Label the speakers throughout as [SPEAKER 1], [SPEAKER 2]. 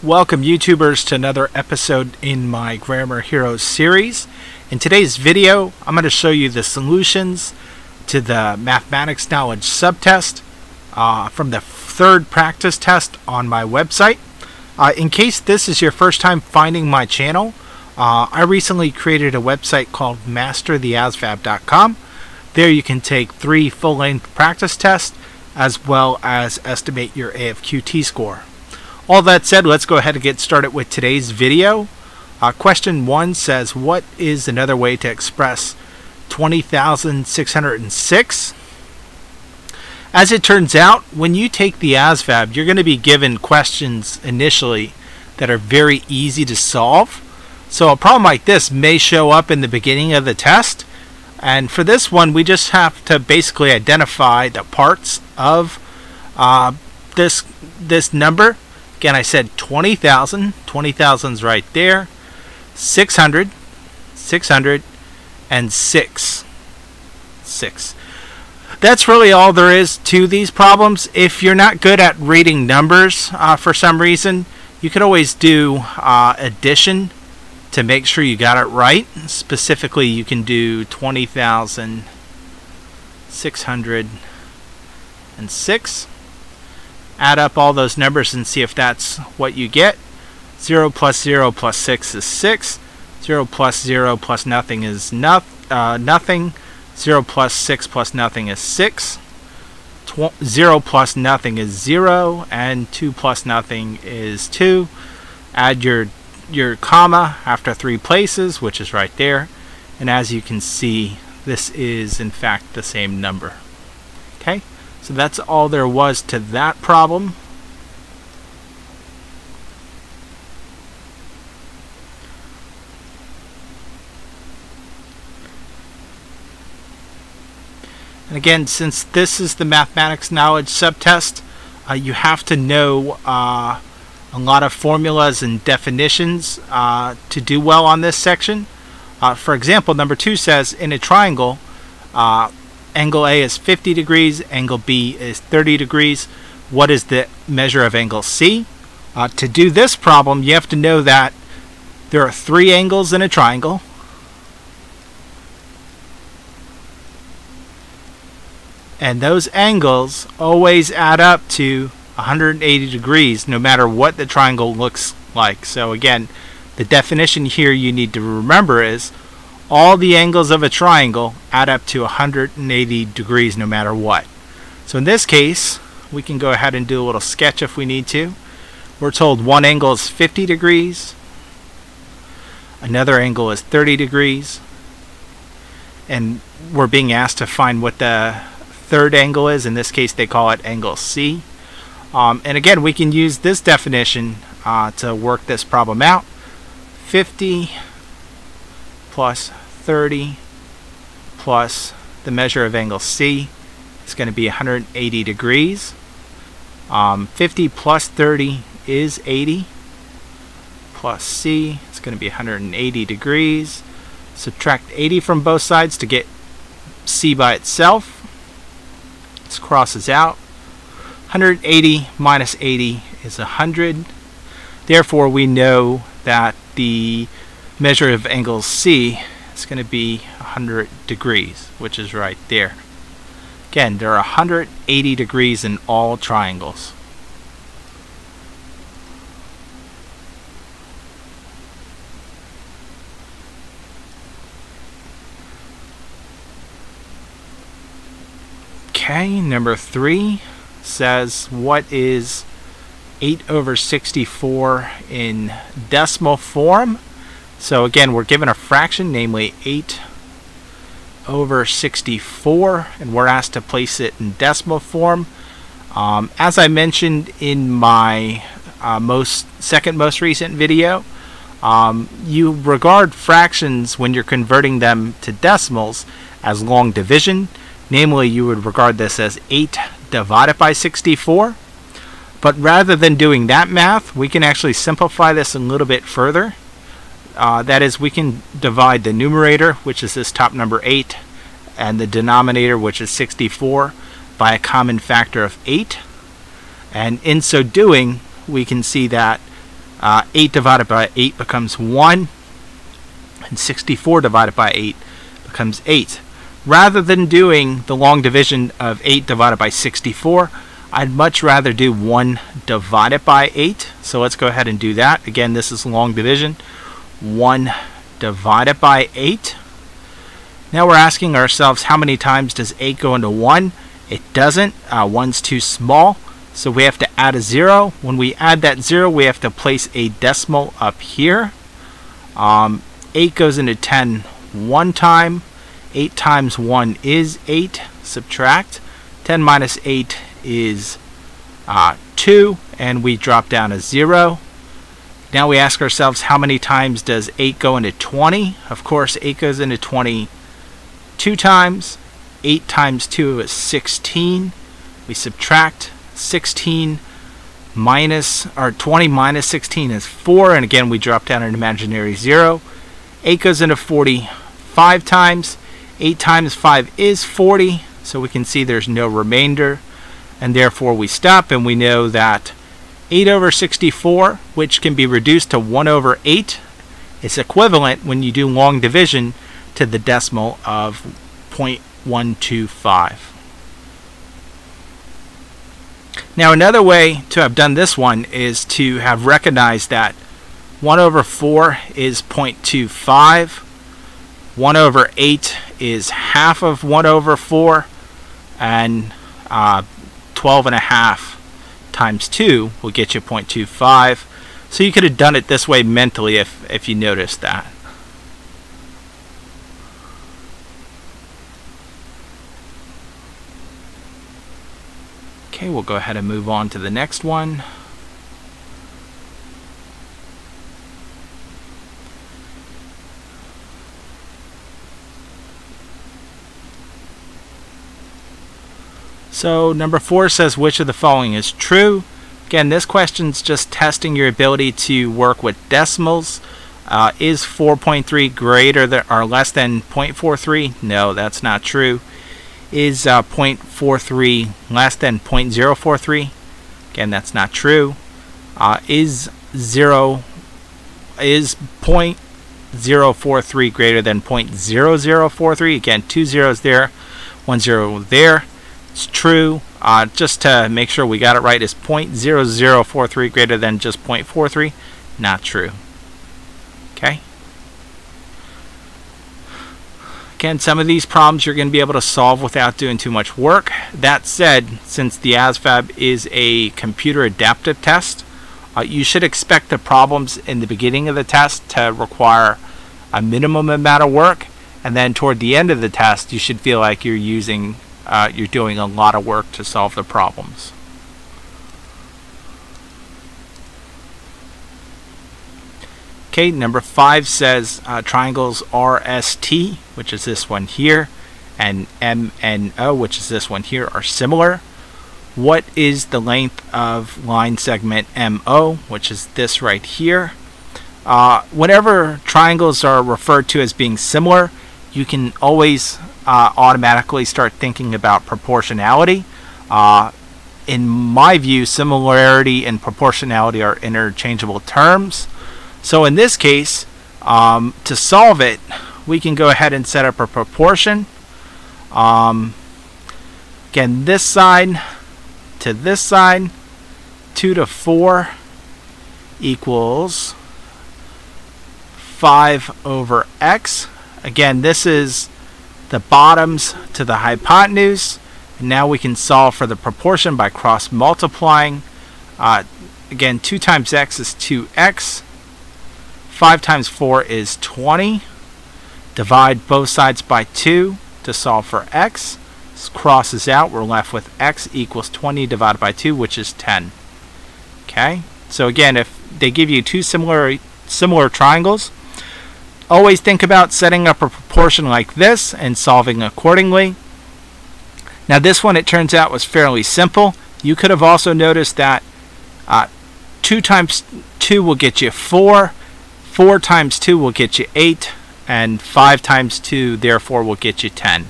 [SPEAKER 1] Welcome YouTubers to another episode in my Grammar Heroes series. In today's video, I'm going to show you the solutions to the mathematics knowledge subtest from the third practice test on my website. In case this is your first time finding my channel, I recently created a website called mastertheasvab.com. There you can take 3 full-length practice tests as well as estimate your AFQT score. All that said, let's go ahead and get started with today's video. Question 1 says, what is another way to express 20,606? As it turns out, when you take the ASVAB, you're going to be given questions initially that are very easy to solve. So a problem like this may show up in the beginning of the test. And for this one, we just have to basically identify the parts of this number. Again, I said 20,000. 20,000's right there. 600, 600, and 6. That's really all there is to these problems. If you're not good at reading numbers for some reason, you could always do addition to make sure you got it right. Specifically, you can do 20,606. Add up all those numbers and see if that's what you get. 0 plus 0 plus 6 is 6. 0 plus 0 plus nothing is nothing. 0 plus 6 plus nothing is 6. 0 plus nothing is 0. And 2 plus nothing is 2. Add your comma after 3 places, which is right there. And as you can see, this is in fact the same number. Okay? So that's all there was to that problem. And again, since this is the mathematics knowledge subtest, you have to know a lot of formulas and definitions to do well on this section. For example, number 2 says in a triangle, angle A is 50 degrees, angle B is 30 degrees. What is the measure of angle C? To do this problem, you have to know that there are 3 angles in a triangle. And those angles always add up to 180 degrees no matter what the triangle looks like. So again, the definition here you need to remember is all the angles of a triangle add up to 180 degrees no matter what. So in this case, we can go ahead and do a little sketch if we need to. We're told one angle is 50 degrees, another angle is 30 degrees, and we're being asked to find what the third angle is. In this case, they call it angle C. And again, we can use this definition to work this problem out. 50 plus 30 plus the measure of angle C is going to be 180 degrees. 50 plus 30 is 80 plus C is going to be 180 degrees. Subtract 80 from both sides to get C by itself. This crosses out. 180 minus 80 is 100. Therefore, we know that the measure of angle C is going to be 100 degrees, which is right there. Again, there are 180 degrees in all triangles. Okay, number 3 says, what is 8 over 64 in decimal form? So again, we're given a fraction, namely 8 over 64, and we're asked to place it in decimal form. As I mentioned in my second most recent video, you regard fractions when you're converting them to decimals as long division. Namely, you would regard this as 8 divided by 64. But rather than doing that math, we can actually simplify this a little bit further. That is, we can divide the numerator, which is this top number 8, and the denominator, which is 64, by a common factor of 8. And in so doing, we can see that 8 divided by 8 becomes 1, and 64 divided by 8 becomes 8. Rather than doing the long division of 8 divided by 64, I'd much rather do 1 divided by 8. So let's go ahead and do that. Again, this is long division. 1 divided by 8. Now we're asking ourselves, how many times does 8 go into 1? It doesn't. 1's too small. So we have to add a 0. When we add that 0, we have to place a decimal up here. 8 goes into 10 one time. 8 times 1 is 8. Subtract. 10 minus 8 is 2, and we drop down a 0. Now we ask ourselves, how many times does 8 go into 20? Of course, 8 goes into 20 2 times. 8 times 2 is 16. We subtract 16 minus, or 20 minus 16 is 4, and again we drop down an imaginary 0. 8 goes into 40 5 times. 8 times 5 is 40, so we can see there's no remainder, and therefore we stop, and we know that 8 over 64, which can be reduced to 1 over 8, is equivalent, when you do long division, to the decimal of 0.125. Now another way to have done this one is to have recognized that 1 over 4 is 0.25. 1 over 8 is half of 1 over 4, and 12.5 times 2 will get you 0.25. So you could have done it this way mentally if you noticed that. Okay, we'll go ahead and move on to the next one. So number 4 says, which of the following is true? Again, this question's just testing your ability to work with decimals. Is 4.3 greater than or less than 0.43? No, that's not true. Is 0.43 less than 0.043? Again, that's not true. Is 0.043 greater than 0.0043? Again, 2 zeros there, 1 zero there. It's true. Just to make sure we got it right, is 0.0043 greater than just 0.43? Not true. Okay. Again, some of these problems you're going to be able to solve without doing too much work. That said, since the ASVAB is a computer adaptive test, you should expect the problems in the beginning of the test to require a minimum amount of work, and then toward the end of the test you should feel like you're doing a lot of work to solve the problems. Okay, number 5 says triangles RST, which is this one here, and MNO, which is this one here, are similar. What is the length of line segment MO, which is this right here? Whenever triangles are referred to as being similar, you can always automatically start thinking about proportionality. In my view, similarity and proportionality are interchangeable terms. So in this case, to solve it, we can go ahead and set up a proportion. Again, this side to this side, 2 to 4 equals 5 over x. Again, this is the bottoms to the hypotenuse. And now we can solve for the proportion by cross multiplying. Again, 2 times x is 2x. 5 times 4 is 20. Divide both sides by 2 to solve for x. This crosses out. We're left with x equals 20 divided by 2, which is 10. Okay. So again, if they give you two similar triangles, always think about setting up a proportion like this and solving accordingly. Now this one, it turns out, was fairly simple. You could have also noticed that 2 times 2 will get you 4. 4 times 2 will get you 8, and 5 times 2 therefore will get you 10.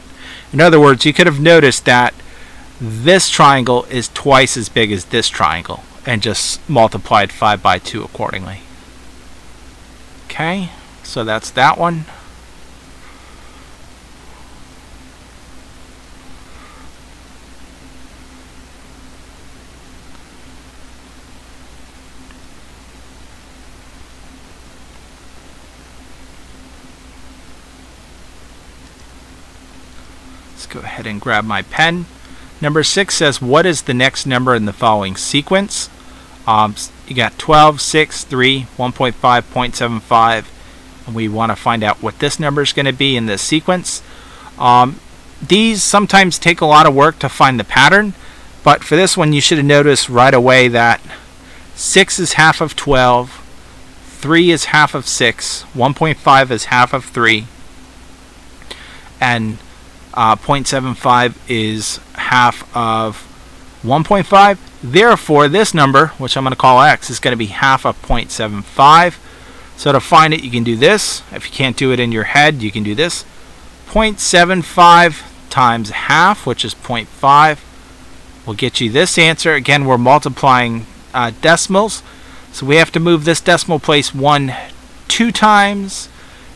[SPEAKER 1] In other words, you could have noticed that this triangle is twice as big as this triangle. and just multiplied 5 by 2 accordingly. Okay, so that's that one. Let's go ahead and grab my pen. Number 6 says, what is the next number in the following sequence? You got 12, 6, 3, 1.5, 0.75, and we want to find out what this number is going to be in this sequence. These sometimes take a lot of work to find the pattern, but for this one you should have noticed right away that 6 is half of 12, 3 is half of 6, 1.5 is half of 3, and 0.75 is half of 1.5. Therefore, this number, which I'm going to call x, is going to be half of 0.75. So to find it, you can do this. If you can't do it in your head, you can do this. 0.75 times half, which is 0.5, will get you this answer. Again, we're multiplying decimals. So we have to move this decimal place 2 times,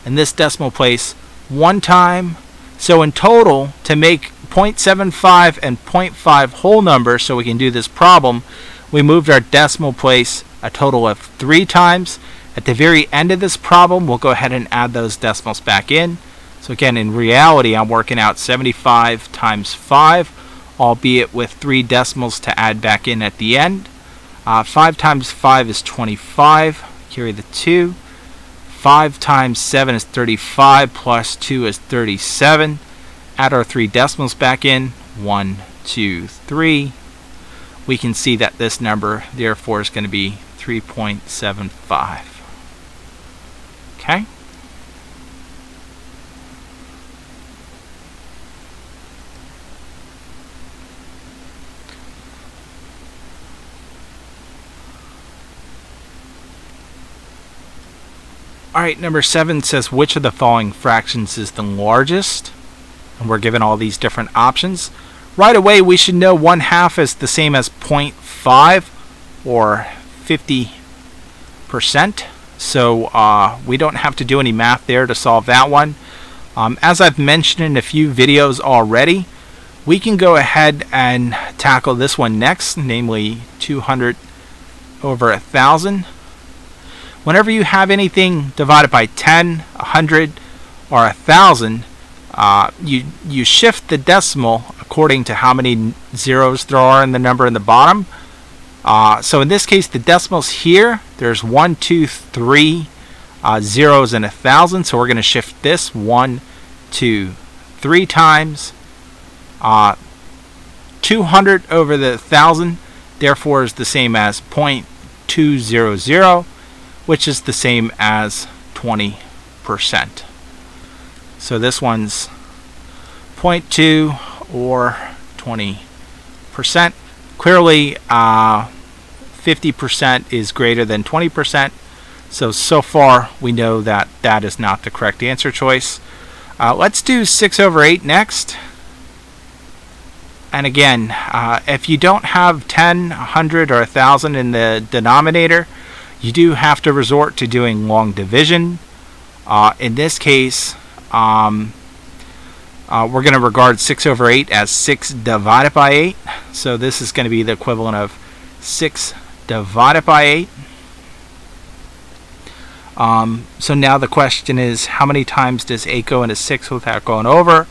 [SPEAKER 1] and this decimal place 1 time. So in total, to make 0.75 and 0.5 whole numbers, so we can do this problem, we moved our decimal place a total of 3 times. At the very end of this problem, we'll go ahead and add those decimals back in. So again, in reality, I'm working out 75 times 5, albeit with 3 decimals to add back in at the end. 5 times 5 is 25, carry the 2. 5 times 7 is 35, plus 2 is 37. Add our 3 decimals back in, 1, 2, 3. We can see that this number, therefore, is going to be 3.75. Okay? Alright, number 7 says, which of the following fractions is the largest? And we're given all these different options. Right away, we should know 1/2 is the same as 0.5 or 50%. So we don't have to do any math there to solve that one. As I've mentioned in a few videos already, we can go ahead and tackle this one next, namely 200 over 1,000. Whenever you have anything divided by 10, 100, or 1,000, you shift the decimal according to how many zeros there are in the number in the bottom. So in this case, the decimals here, there's 1, 2, 3 zeros in 1,000. So we're going to shift this 1, 2, 3 times. 200 over the 1,000, therefore, is the same as 0.200, which is the same as 20%. So this one's 0.2 or 20%. Clearly, 50% is greater than 20%. So far, we know that that is not the correct answer choice. Let's do 6 over 8 next. And again, if you don't have 10, 100, or 1,000 in the denominator, you do have to resort to doing long division. In this case, we're going to regard 6 over 8 as 6 divided by 8. So this is going to be the equivalent of 6 divided by 8. So now the question is, how many times does 8 go into 6 without going over?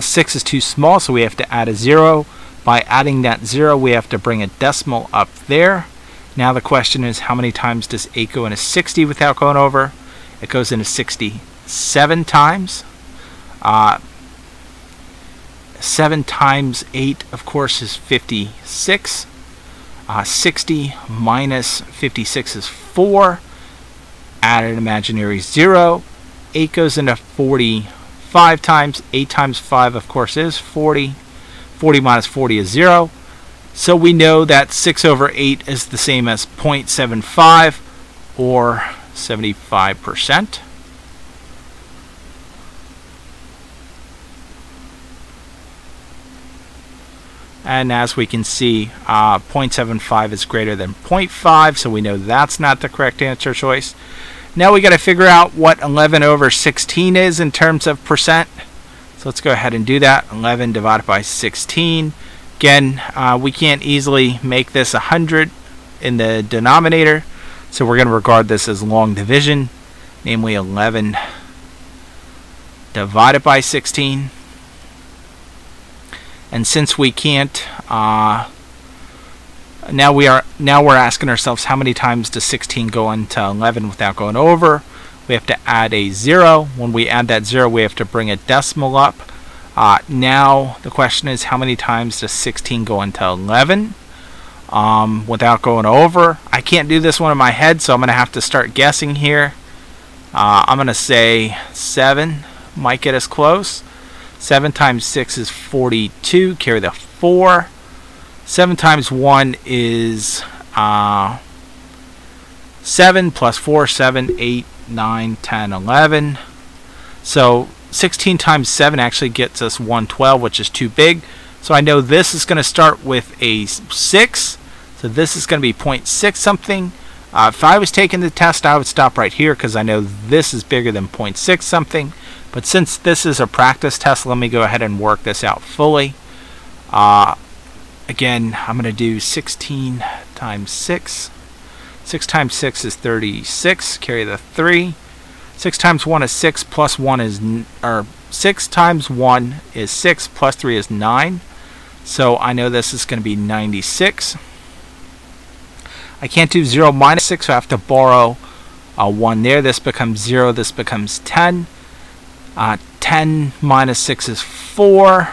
[SPEAKER 1] 6 is too small, so we have to add a 0. By adding that 0, we have to bring a decimal up there. Now the question is, how many times does 8 go into 60 without going over? It goes into 67 times. 7 times 8, of course, is 56. 60 minus 56 is 4. Add an imaginary 0. 8 goes into 45 times. 8 times 5, of course, is 40. 40 minus 40 is 0. So we know that 6 over 8 is the same as 0.75 or 75%. And as we can see, 0.75 is greater than 0.5, so we know that's not the correct answer choice. Now we got to figure out what 11 over 16 is in terms of percent. So let's go ahead and do that. 11 divided by 16. Again, we can't easily make this 100 in the denominator, so we're going to regard this as long division, namely 11 divided by 16. And since we can't, now we're asking ourselves how many times does 16 go into 11 without going over. We have to add a 0. When we add that 0, we have to bring a decimal up. Now the question is, how many times does 16 go into 11 without going over? I can't do this one in my head, so I'm going to have to start guessing here. I'm going to say 7 might get us close. 7 times 6 is 42. Carry the 4. 7 times 1 is 7 plus 4, 7, 8, 9, 10, 11. So 16 times 7 actually gets us 112, which is too big. So I know this is going to start with a 6. So this is going to be 0.6 something. If I was taking the test, I would stop right here because I know this is bigger than 0.6 something. But since this is a practice test, let me go ahead and work this out fully. Again, I'm going to do 16 times 6. 6 times 6 is 36. Carry the 3. 6 times 1 is 6 plus 1 is, 6 times 1 is 6 plus 3 is 9. So I know this is going to be 96. I can't do 0 minus 6, so I have to borrow 1 there. This becomes 0. This becomes 10. 10 minus 6 is 4.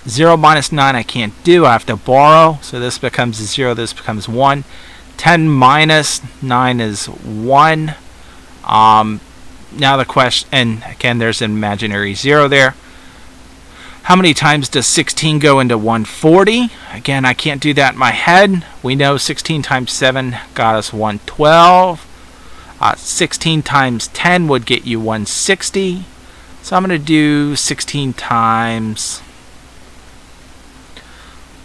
[SPEAKER 1] 0 minus 9 I can't do. I have to borrow. So this becomes 0. This becomes 1. 10 minus 9 is 1. Now the question, and again there's an imaginary 0 there. How many times does 16 go into 140? Again, I can't do that in my head. We know 16 times 7 got us 112. 16 times 10 would get you 160. So I'm going to do 16 times,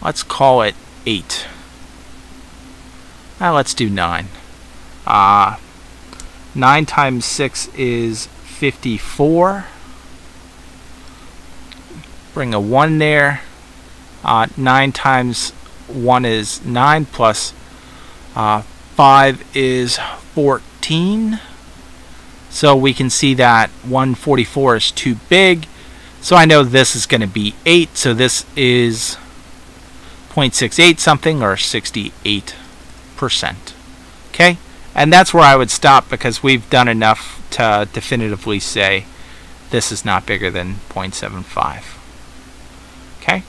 [SPEAKER 1] let's call it 8. Now let's do 9. 9 times 6 is 54. Bring a 1 there. 9 times 1 is 9 plus 5 is 14. So we can see that 144 is too big. So I know this is going to be 8. So this is 0.68 something, or 68%. Okay? And that's where I would stop because we've done enough to definitively say this is not bigger than 0.75. Okay?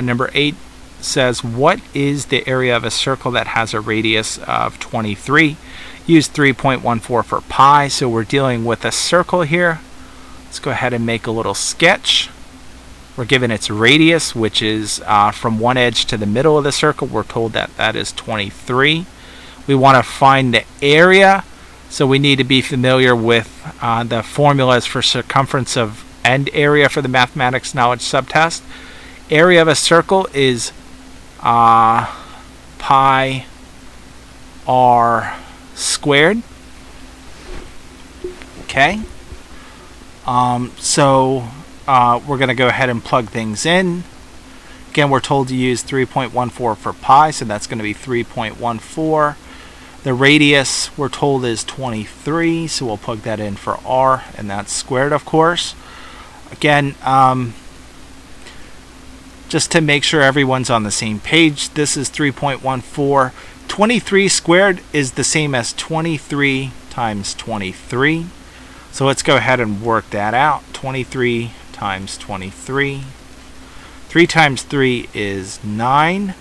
[SPEAKER 1] Number 8 says, what is the area of a circle that has a radius of 23? Use 3.14 for pi. So we're dealing with a circle here. Let's go ahead and make a little sketch. We're given its radius, which is from one edge to the middle of the circle. We're told that that is 23. We want to find the area, so we need to be familiar with the formulas for circumference of end area for the mathematics knowledge subtest. Area of a circle is pi r squared. Okay. So we're going to go ahead and plug things in. Again, we're told to use 3.14 for pi, so that's going to be 3.14. The radius we're told is 23, so we'll plug that in for r, and that's squared, of course. Again, just to make sure everyone's on the same page, this is 3.14. 23 squared is the same as 23 times 23. So let's go ahead and work that out. 23 times 23. 3 times 3 is 9.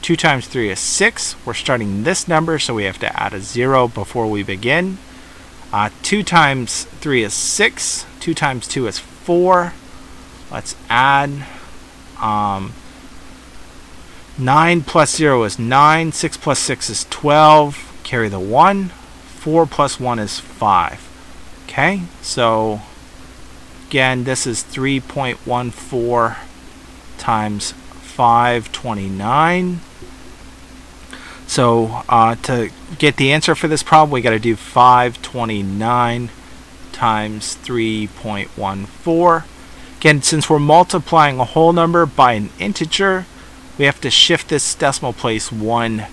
[SPEAKER 1] 2 times 3 is 6. We're starting this number, so we have to add a 0 before we begin. 2 times 3 is 6. 2 times 2 is 4. Let's add. 9 plus 0 is 9. 6 plus 6 is 12. Carry the 1. 4 plus 1 is 5. Okay, so again, this is 3.14 times 529. So to get the answer for this problem, we got to do 529 times 3.14. Again, since we're multiplying a whole number by an integer, we have to shift this decimal place 1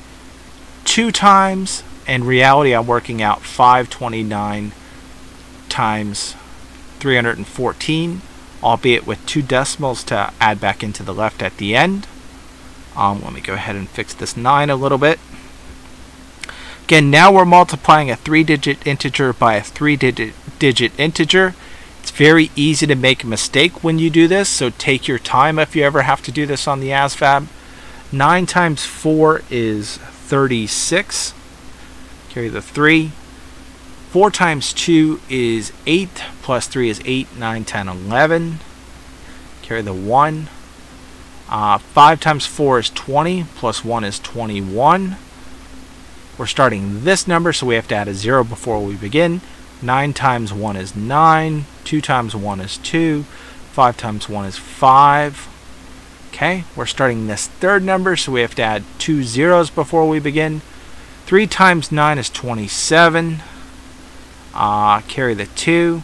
[SPEAKER 1] 2 times. In reality, I'm working out 529 times 314, albeit with 2 decimals to add back into the left at the end. Let me go ahead and fix this 9 a little bit. Again, now we're multiplying a 3-digit integer by a 3-digit integer. It's very easy to make a mistake when you do this, so take your time if you ever have to do this on the ASVAB. 9 times 4 is 36. Carry the 3. 4 times 2 is 8, plus 3 is 8, 9, 10, 11. Carry the 1. 5 times 4 is 20, plus 1 is 21. We're starting this number, so we have to add a 0 before we begin. 9 times 1 is 9. 2 times 1 is 2. 5 times 1 is 5. Okay, we're starting this third number, so we have to add 2 zeros before we begin. 3 times 9 is 27. Carry the 2.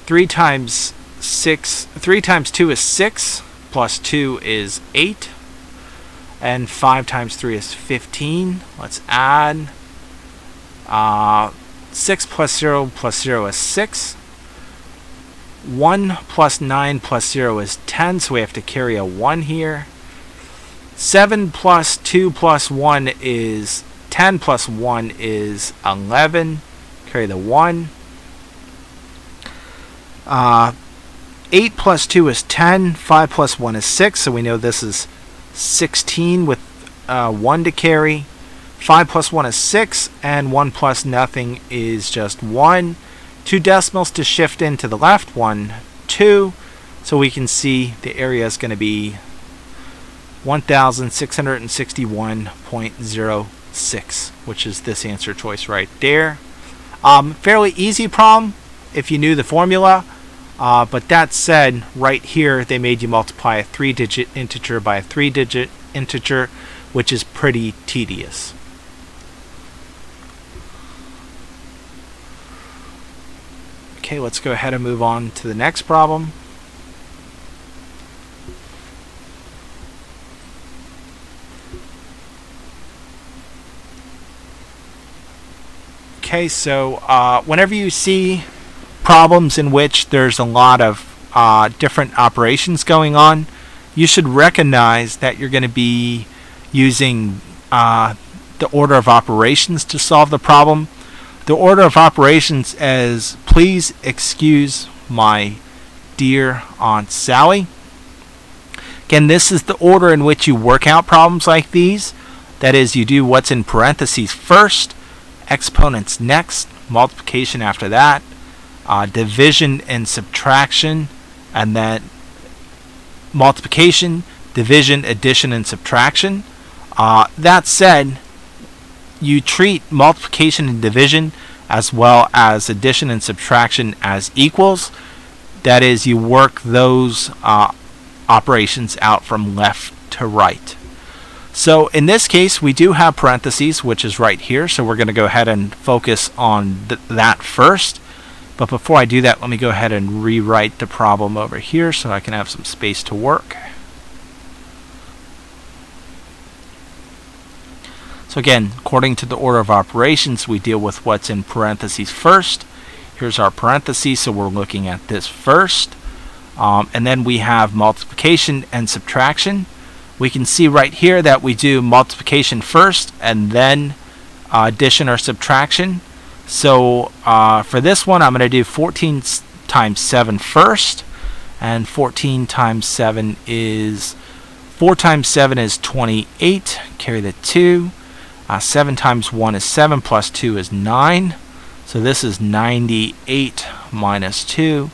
[SPEAKER 1] 3 times 2 is 6, plus 2 is 8. And 5 times 3 is 15. Let's add. 6 plus 0 is 6. 1 plus 9 plus 0 is 10, so we have to carry a 1 here. 7 plus 2 plus 1 is 10, plus 1 is 11. Carry the 1. 8 plus 2 is 10. 5 plus 1 is 6, so we know this is 16 with 1 to carry. 5 plus 1 is 6, and 1 plus nothing is just 1. 2 decimals to shift into the left, 1, 2. So we can see the area is going to be 1661.06, which is this answer choice right there. Fairly easy problem if you knew the formula. But that said, right here they made you multiply a 3-digit integer by a 3-digit integer, which is pretty tedious. Okay, let's go ahead and move on to the next problem. Okay, so whenever you see problems in which there's a lot of different operations going on, you should recognize that you're going to be using the order of operations to solve the problem. The order of operations is, please excuse my dear Aunt Sally. Again, this is the order in which you work out problems like these. That is, you do what's in parentheses first, exponents next, multiplication after that, division and subtraction, and then multiplication, division, addition, and subtraction. That said, you treat multiplication and division as well as addition and subtraction as equals. That is, you work those operations out from left to right. So in this case, we do have parentheses, which is right here, so we're going to go ahead and focus on that first. But before I do that, let me go ahead and rewrite the problem over here so I can have some space to work. So again, according to the order of operations, we deal with what's in parentheses first. Here's our parentheses, so we're looking at this first. And then we have multiplication and subtraction. We can see right here that we do multiplication first and then addition or subtraction. So for this one, I'm going to do 14 times 7 first. And 14 times 7 is 4 times 7 is 28. Carry the 2. 7 times 1 is 7, plus 2 is 9. So this is 98 minus 2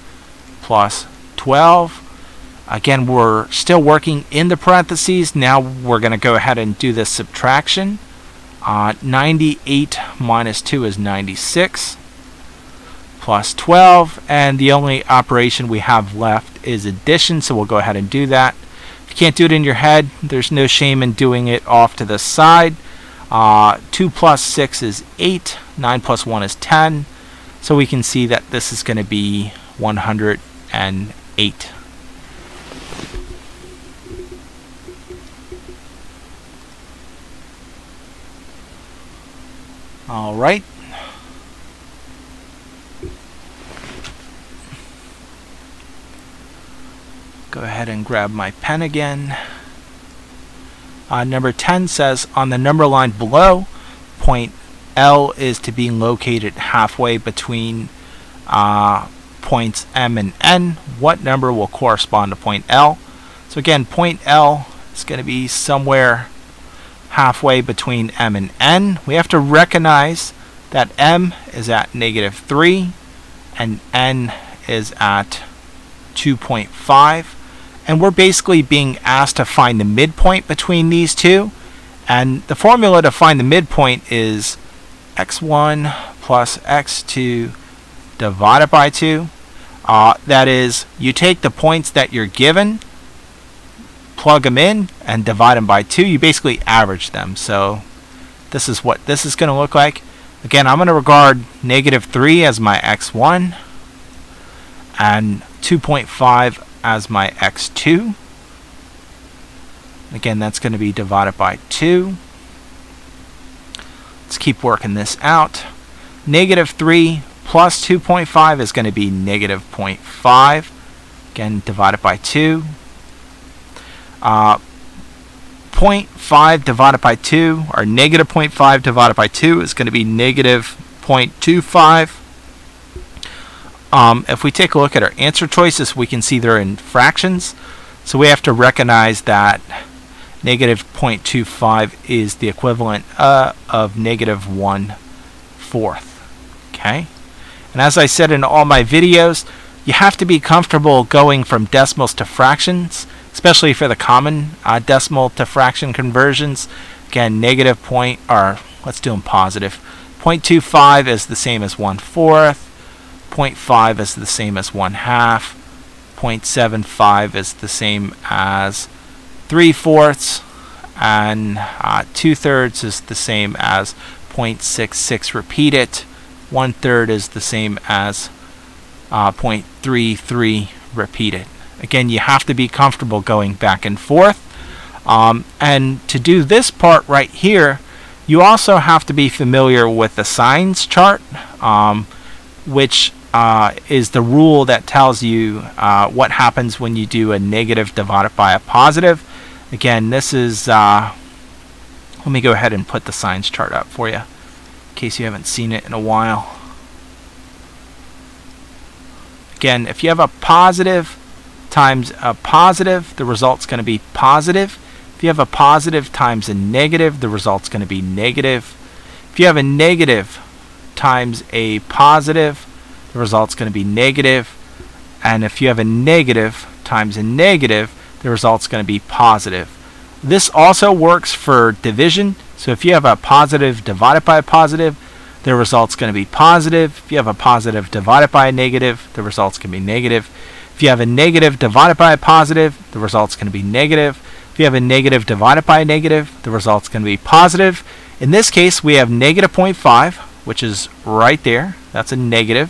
[SPEAKER 1] plus 12. Again, we're still working in the parentheses. Now we're going to go ahead and do this subtraction. 98 minus 2 is 96, plus 12, and the only operation we have left is addition, so we'll go ahead and do that. If you can't do it in your head, there's no shame in doing it off to the side. 2 plus 6 is 8, 9 plus 1 is 10, so we can see that this is going to be 108. All right. Go ahead and grab my pen again. Number 10 says, on the number line below, point L is to be located halfway between points M and N. What number will correspond to point L? So again, point L is going to be somewhere halfway between M and N. We have to recognize that M is at -3 and N is at 2.5, and we're basically being asked to find the midpoint between these two, and the formula to find the midpoint is x1 plus x2 divided by 2. That is, you take the points that you're given, plug them in, and divide them by 2. You basically average them. So this is what this is going to look like. Again, I'm going to regard -3 as my x1 and 2.5 as my x2. Again, that's going to be divided by 2. Let's keep working this out. -3 plus 2.5 is going to be -0.5. Again, divided by 2. 0.5 divided by 2, or -0.5 divided by 2 is going to be -0.25. If we take a look at our answer choices, we can see they're in fractions. So we have to recognize that -0.25 is the equivalent of -1/4. Okay? And as I said in all my videos, you have to be comfortable going from decimals to fractions, especially for the common decimal to fraction conversions. Again, let's do them positive. 0.25 is the same as 1/4. 0.5 is the same as 1/2. 0.75 is the same as 3/4, and 2/3 is the same as 0.66 repeated. 1/3 is the same as 0.33 repeated. Again, you have to be comfortable going back and forth. And to do this part right here, you also have to be familiar with the signs chart, which is the rule that tells you what happens when you do a negative divided by a positive. Again, this is, let me go ahead and put the signs chart up for you, in case you haven't seen it in a while. Again, if you have a positive times a positive, the result's going to be positive. If you have a positive times a negative, the result's going to be negative. If you have a negative times a positive, the result's going to be negative. And if you have a negative times a negative, the result's going to be positive. This also works for division. So if you have a positive divided by a positive, the result's going to be positive. If you have a positive divided by a negative, the result's going to be negative. If you have a negative divided by a positive, the result's going to be negative. If you have a negative divided by a negative, the result's going to be positive. In this case, we have -0.5, which is right there. That's a negative,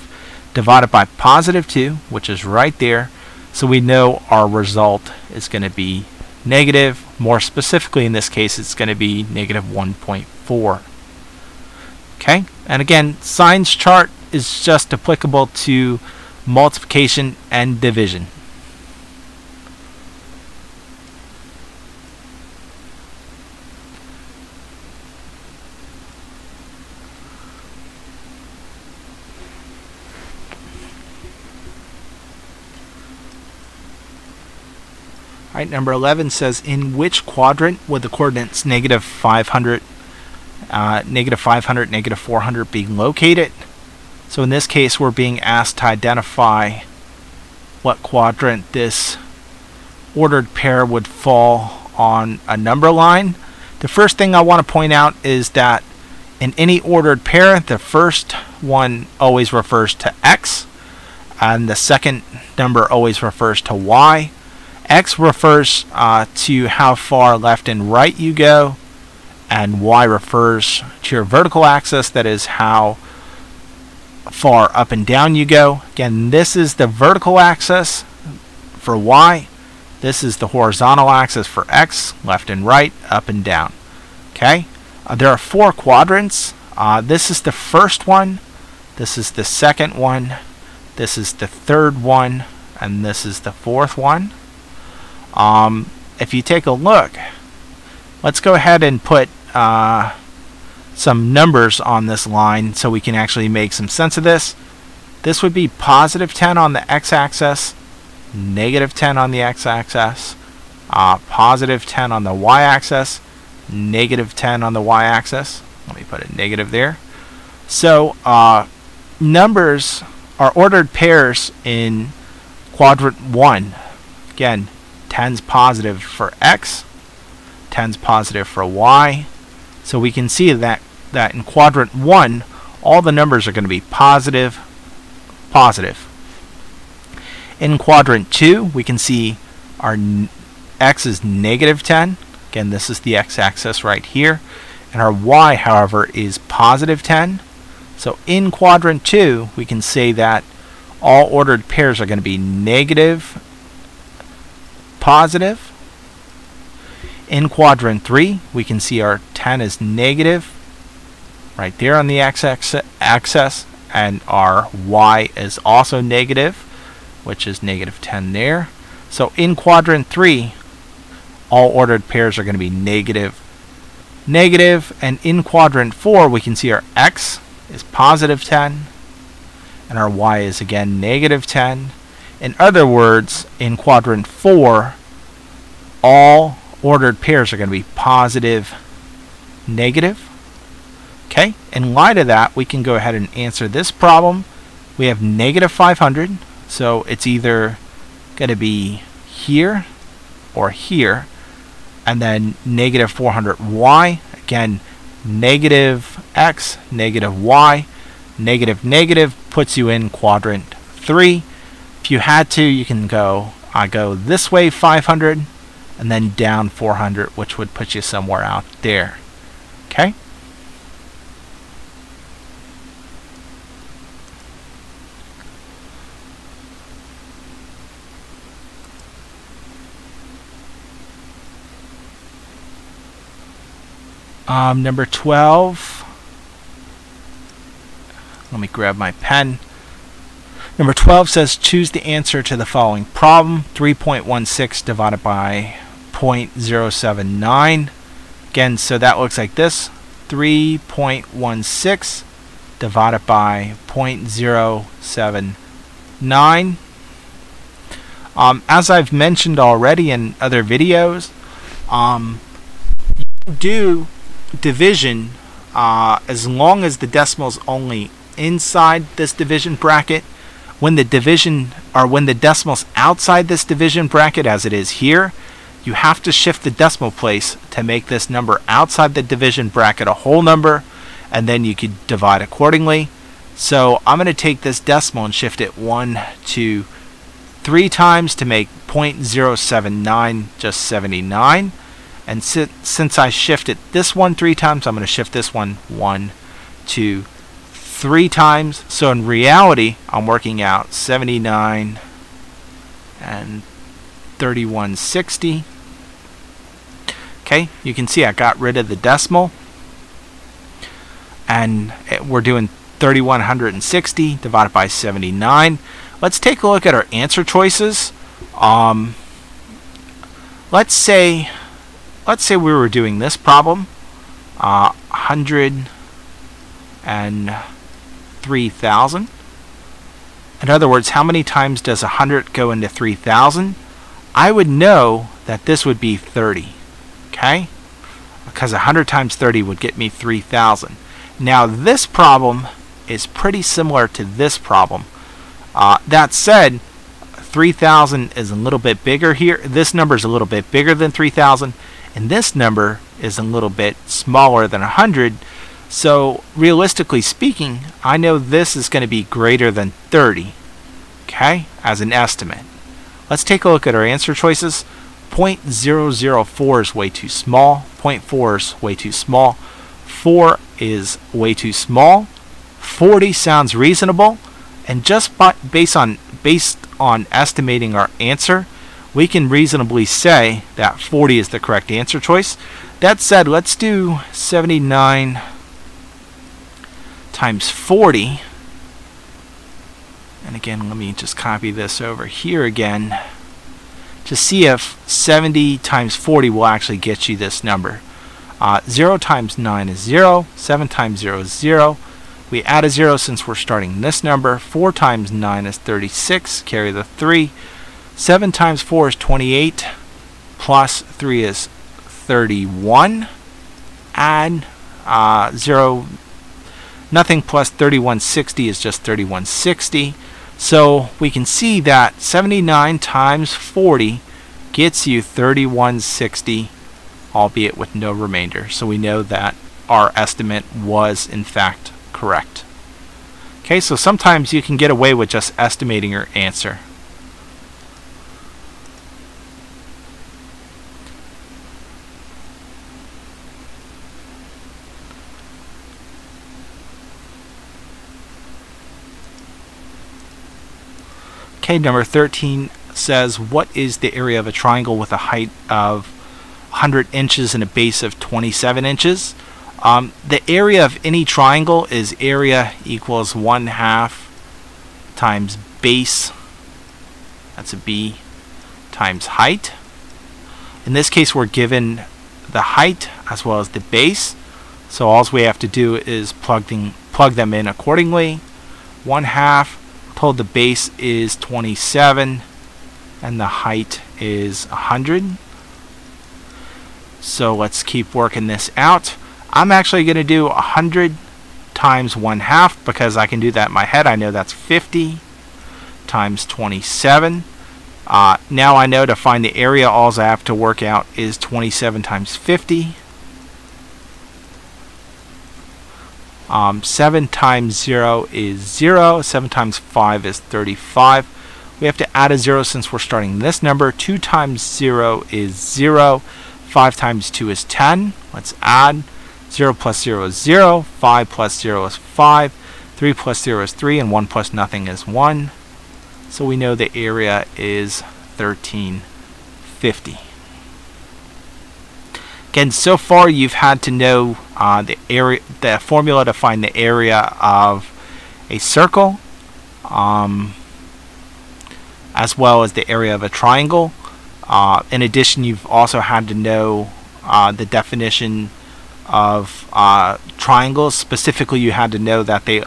[SPEAKER 1] divided by +2, which is right there. So we know our result is going to be negative. More specifically, in this case, it's going to be -1.4. Okay, and again, signs chart is just applicable to multiplication and division. All right, number 11 says, in which quadrant would the coordinates -500, -500, -400 be located? So in this case, we're being asked to identify what quadrant this ordered pair would fall on a number line. The first thing I want to point out is that in any ordered pair, the first one always refers to x, and the second number always refers to y. X refers to how far left and right you go, and y refers to your vertical axis, that is how far up and down you go. Again, this is the vertical axis for y. This is the horizontal axis for x, left and right, up and down. Okay? There are 4 quadrants. This is the first one. This is the second one. This is the third one. And this is the fourth one. If you take a look, let's go ahead and put some numbers on this line so we can actually make some sense of this. This would be positive 10 on the x-axis, negative 10 on the x-axis, positive 10 on the y-axis, negative 10 on the y-axis. Let me put a negative there. So numbers are ordered pairs in quadrant 1. Again, 10's positive for x, 10's positive for y. So we can see that in quadrant 1, all the numbers are going to be positive, positive. In quadrant 2, we can see our x is negative 10. Again, this is the x-axis right here. And our y, however, is positive 10. So in quadrant 2, we can say that all ordered pairs are going to be negative, positive. In quadrant 3, we can see our 10 is negative right there on the x-axis, and our y is also negative, which is negative 10 there. So in quadrant 3, all ordered pairs are going to be negative, negative, and in quadrant 4, we can see our x is positive 10, and our y is again negative 10. In other words, in quadrant 4, all ordered pairs are going to be positive, negative. Okay, in light of that, we can go ahead and answer this problem. We have negative 500, so it's either going to be here or here, and then negative 400y. Again, negative x, negative y, negative, negative puts you in quadrant 3. If you had to, you can go this way 500 and then down 400, which would put you somewhere out there. Okay? Number 12. Let me grab my pen. Number 12 says choose the answer to the following problem. 3.16 divided by 0.079. Again, so that looks like this. 3.16 divided by 0.079. As I've mentioned already in other videos, you do division as long as the decimal is only inside this division bracket. When the decimal's outside this division bracket, as it is here, you have to shift the decimal place to make this number outside the division bracket a whole number, and then you could divide accordingly. So I'm going to take this decimal and shift it 1, 2, 3 times to make 0.079 just 79. And since I shifted this one 3 times, I'm going to shift this one 1, 2, 3 times. So in reality, I'm working out 79 and 3160. Okay, you can see I got rid of the decimal. And we're doing 3160 divided by 79. Let's take a look at our answer choices. Let's say we were doing this problem, 103,000. In other words, how many times does 100 go into 3,000? I would know that this would be 30, okay? Because 100 times 30 would get me 3,000. Now this problem is pretty similar to this problem. That said, 3,000 is a little bit bigger here. This number is a little bit bigger than 3,000, and this number is a little bit smaller than 100. So realistically speaking, I know this is going to be greater than 30, okay, as an estimate. Let's take a look at our answer choices. 0.004 is way too small. 0.4 is way too small. 4 is way too small. 40 sounds reasonable, and just based on estimating our answer, we can reasonably say that 40 is the correct answer choice. That said, let's do 79 times 40. And again, let me just copy this over here again to see if 70 times 40 will actually get you this number. 0 times 9 is 0. 7 times 0 is 0. We add a 0 since we're starting this number. 4 times 9 is 36. Carry the 3. 7 times 4 is 28. Plus 3 is 31. Add 0. Nothing plus 3160 is just 3160. So we can see that 79 times 40 gets you 3160, albeit with no remainder. So we know that our estimate was in fact correct. Okay, so sometimes you can get away with just estimating your answer. Okay, number 13 says, what is the area of a triangle with a height of 100 inches and a base of 27 inches? The area of any triangle is area equals 1/2 times base, that's a B, times height. In this case, we're given the height as well as the base, so all we have to do is plug them in accordingly. 1/2, told the base is 27 and the height is 100. So let's keep working this out. I'm actually going to do 100 times 1/2 because I can do that in my head. I know that's 50 times 27. Now I know to find the area, all I have to work out is 27 times 50. 7 times 0 is 0. 7 times 5 is 35. We have to add a 0 since we're starting this number. 2 times 0 is 0. 5 times 2 is 10. Let's add. 0 plus 0 is 0. 5 plus 0 is 5. 3 plus 0 is 3. And 1 plus nothing is 1. So we know the area is 1350. Again, so far you've had to know the formula to find the area of a circle, as well as the area of a triangle. In addition, you've also had to know the definition of triangles. Specifically, you had to know that the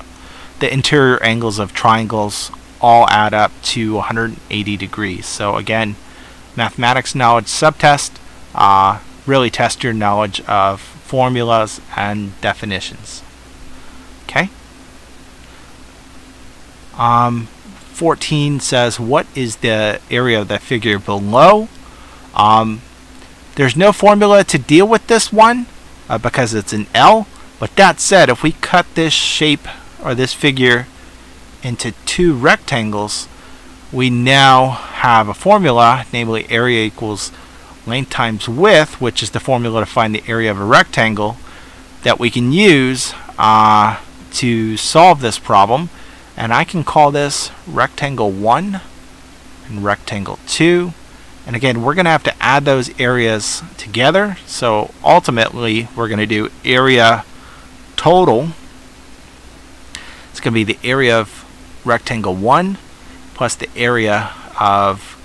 [SPEAKER 1] interior angles of triangles all add up to 180 degrees. So again, mathematics knowledge subtest. Really test your knowledge of formulas and definitions. Okay. 14 says, what is the area of the figure below? There's no formula to deal with this one because it's an L. But that said, if we cut this shape or this figure into two rectangles, we now have a formula, namely area equals length times width, which is the formula to find the area of a rectangle, that we can use to solve this problem. And I can call this rectangle 1 and rectangle 2. And again, we're going to have to add those areas together. So ultimately, we're going to do area total. It's going to be the area of rectangle 1 plus the area of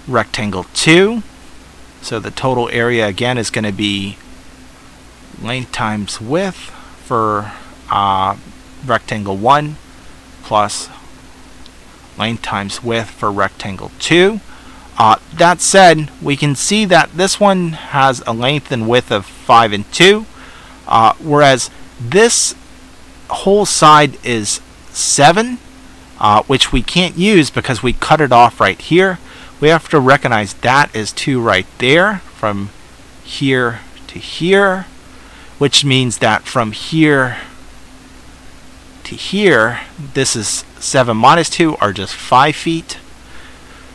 [SPEAKER 1] rectangle 2. So the total area again is going to be length times width for rectangle 1 plus length times width for rectangle 2. That said, we can see that this one has a length and width of 5 and 2, whereas this whole side is 7. which we can't use because we cut it off right here. We have to recognize that is 2 right there from here to here, which means that from here to here, this is 7 minus 2 are just 5 feet.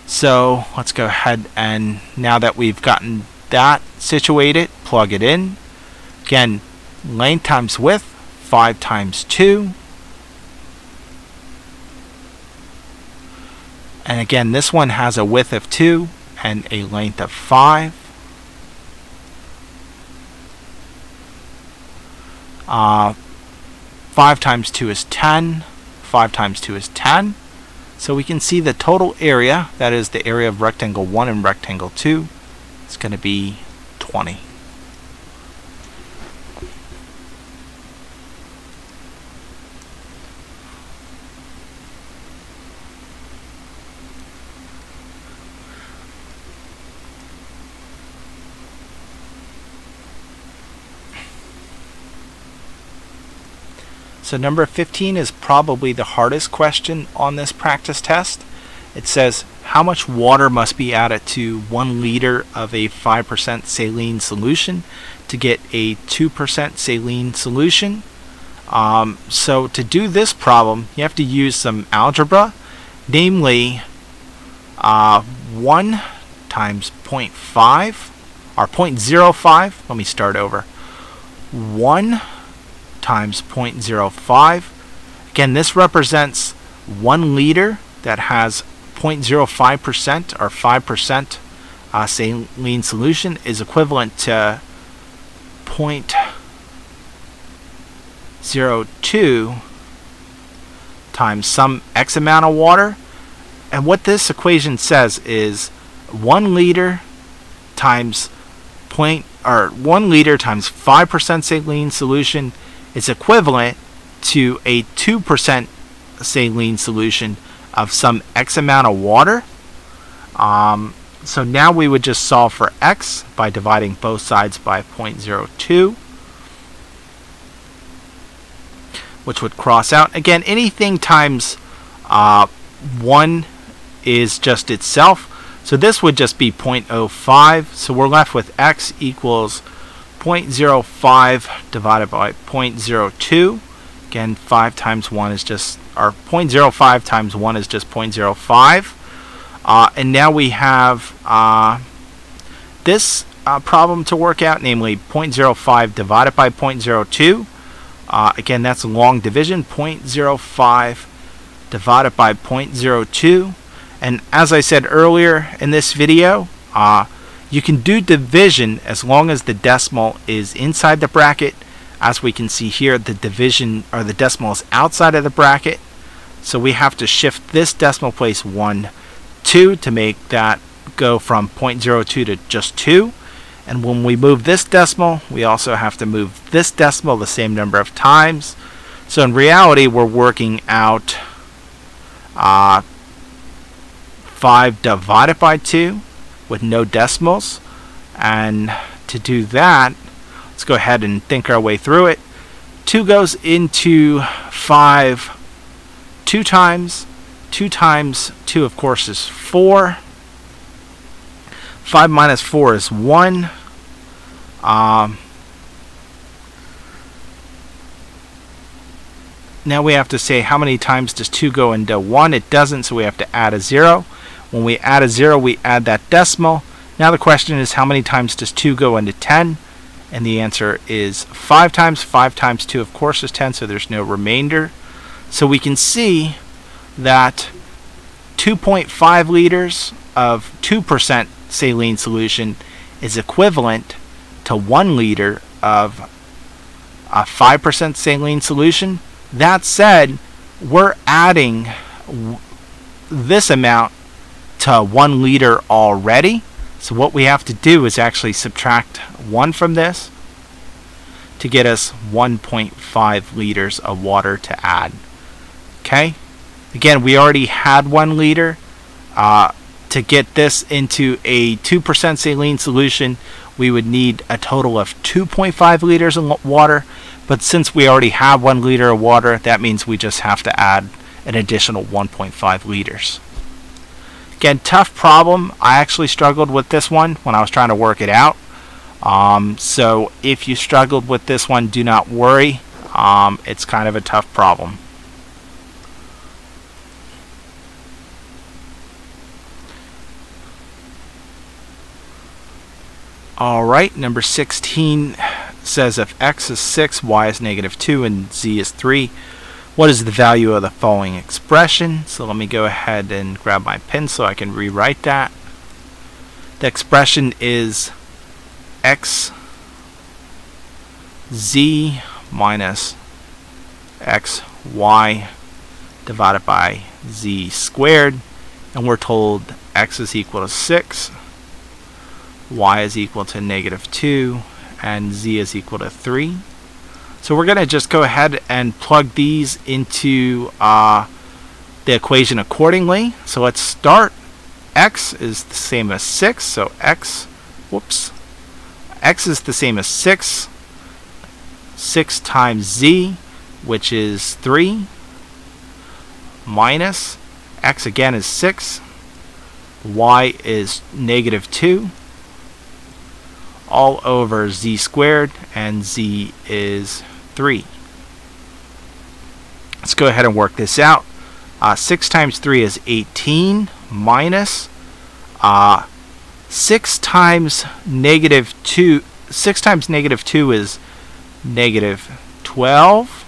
[SPEAKER 1] So let's go ahead, and now that we've gotten that situated, plug it in. Again, length times width, 5 times 2. And again, this one has a width of 2 and a length of 5. 5 times 2 is 10. 5 times 2 is 10. So we can see the total area, that is the area of rectangle 1 and rectangle 2, is going to be 20. So number 15 is probably the hardest question on this practice test. It says, how much water must be added to 1 liter of a 5% saline solution to get a 2% saline solution? So to do this problem, you have to use some algebra, namely 1 times 0.5, or 0.05, let me start over. 1 times 0.05. Again, this represents 1 liter that has 0.05% or 5% saline solution is equivalent to 0.02 times some X amount of water. And what this equation says is 1 liter times 1 liter times 5% saline solution is equivalent to a 2% saline solution of some X amount of water. So now we would just solve for X by dividing both sides by 0.02, which would cross out. Again, anything times 1 is just itself. So this would just be 0.05. So we're left with X equals 0.05 divided by 0.02. Again, 5 times 1 is just, or 0.05 times 1 is just 0.05. And now we have this problem to work out, namely 0.05 divided by 0.02. Again, that's a long division, 0.05 divided by 0.02. And as I said earlier in this video, you can do division as long as the decimal is inside the bracket. As we can see here, the division or the decimal is outside of the bracket. So we have to shift this decimal place 1, 2 to make that go from 0.02 to just 2. And when we move this decimal, we also have to move this decimal the same number of times. So in reality, we're working out 5 divided by 2 with no decimals. And to do that, let's go ahead and think our way through it. 2 goes into 5 2 times. 2 times 2, of course, is 4. 5 minus 4 is 1. Now we have to say how many times does 2 go into 1. It doesn't, so we have to add a 0. When we add a 0, we add that decimal. Now the question is, how many times does 2 go into 10? And the answer is 5 times. 5 times 2, of course, is 10, so there's no remainder. So we can see that 2.5 liters of 2% saline solution is equivalent to 1 liter of a 5% saline solution. That said, we're adding this amount to 1 liter already. So what we have to do is actually subtract 1 from this to get us 1.5 liters of water to add. Okay? Again, we already had 1 liter. To get this into a 2% saline solution, we would need a total of 2.5 liters of water. But since we already have 1 liter of water, that means we just have to add an additional 1.5 liters. Again, tough problem. I actually struggled with this one when I was trying to work it out. So if you struggled with this one, do not worry. It's kind of a tough problem. Alright, number 16 says if x is 6, y is -2, and z is 3, what is the value of the following expression? So let me go ahead and grab my pen so I can rewrite that. The expression is x z minus x y divided by z squared, and we're told x is equal to 6, y is equal to -2, and z is equal to 3. So we're going to just go ahead and plug these into the equation accordingly. So let's start. X is the same as 6, so x is the same as 6 times z, which is 3, minus x again is 6, y is -2, all over z squared, and z is 3. Let's go ahead and work this out. 6 times 3 is 18, minus 6 times -2. 6 times -2 is -12.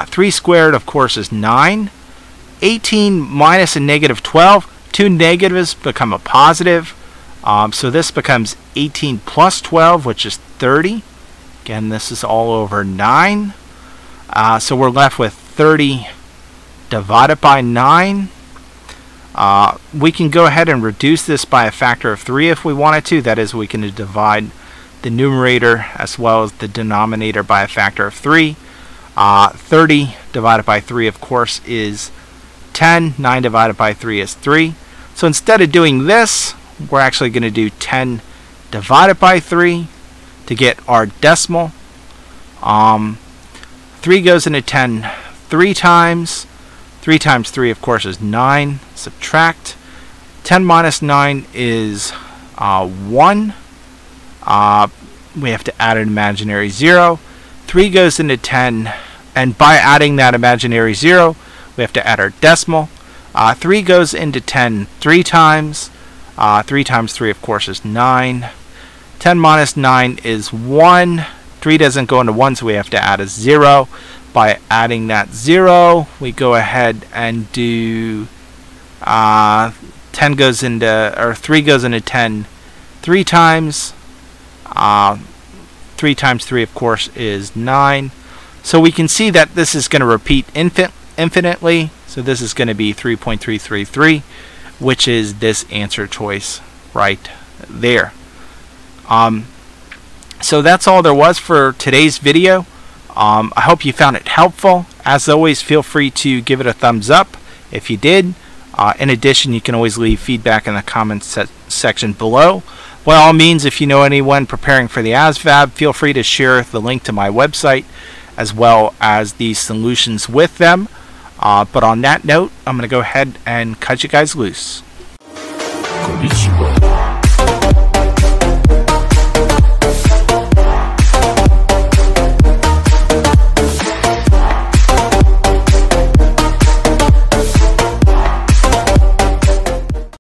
[SPEAKER 1] 3 squared, of course, is 9. 18 minus a -12. Two negatives become a positive. So this becomes 18 plus 12, which is 30. Again, this is all over 9. So we're left with 30 divided by 9. We can go ahead and reduce this by a factor of 3 if we wanted to. That is, we can divide the numerator as well as the denominator by a factor of 3. 30 divided by 3, of course, is 10. 9 divided by 3 is 3. So instead of doing this, we're actually going to do 10 divided by 3 to get our decimal. 3 goes into 10 3 times. 3 times 3, of course, is 9. Subtract. 10 minus 9 is 1. We have to add an imaginary 0. 3 goes into 10, and by adding that imaginary 0, we have to add our decimal. 3 goes into 10 3 times. 3 times 3, of course, is 9. 10 minus 9 is 1. 3 doesn't go into 1, so we have to add a 0. By adding that 0, we go ahead and do 3 goes into 10 3 times. 3 times 3, of course, is 9. So we can see that this is going to repeat infinitely. So this is going to be 3.333, which is this answer choice right there. So that's all there was for today's video. I hope you found it helpful. As always, feel free to give it a thumbs up if you did. In addition, you can always leave feedback in the comments section below. By all means, if you know anyone preparing for the ASVAB, feel free to share the link to my website as well as the solutions with them. But on that note, I'm going to go ahead and cut you guys loose. Konnichiwa.